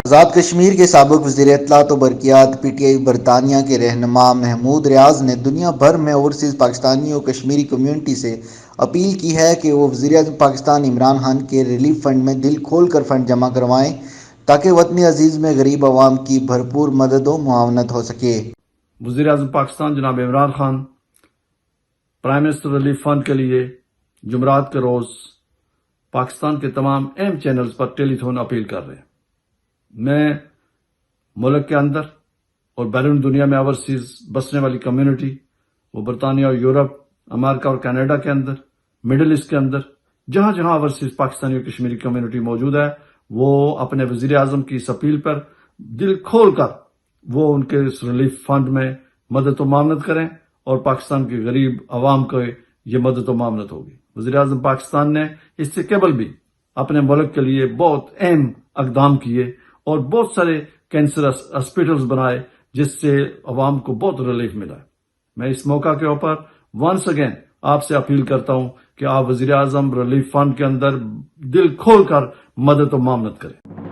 آزاد کشمیر کے سابق وزیر اطلاعات و برقیات پی ٹی آئی برطانیہ کے رہنما محمود ریاض نے دنیا بھر میں اوورسیز پاکستانی و کشمیری کمیونٹی سے اپیل کی ہے کہ وہ وزیر اعظم پاکستان عمران خان کے ریلیف فنڈ میں دل کھول کر فنڈ جمع کروائیں تاکہ وطن عزیز میں غریب عوام کی بھرپور مدد و معاونت ہو سکے۔ وزیر اعظم پاکستان جناب Imran Khan prime minister relief fund کے لیے جمعرات کے روز پاکستان کے تمام اہم چینلز پر ٹیلی تھون اپیل کر رہے ہیں۔ میں ملک کے اندر اور بیرون دنیا میں اوورسیز بسنے والی کمیونٹی، وہ برطانیہ اور یورپ، امریکہ اور کینیڈا کے اندر، مڈل ایسٹ کے اندر، جہاں جہاں اوورسیز پاکستانی اور کشمیری کمیونٹی موجود ہے، وہ اپنے وزیر اعظم کی اس اپیل پر دل کھول کر وہ ان کے اس ریلیف فنڈ میں مدد و معاونت کریں اور پاکستان کے غریب عوام کو یہ مدد و معاونت ہوگی۔ وزیر اعظم پاکستان نے اس سے قبل بھی اپنے ملک کے لیے بہت اہم اقدام کیے اور بہت سارے کینسر ہاسپٹلز بنائے جس سے عوام کو بہت ریلیف ملا ہے۔ میں اس موقع کے اوپر ونس اگین آپ سے اپیل کرتا ہوں کہ آپ وزیر اعظم ریلیف فنڈ کے اندر دل کھول کر مدد و معاونت کریں۔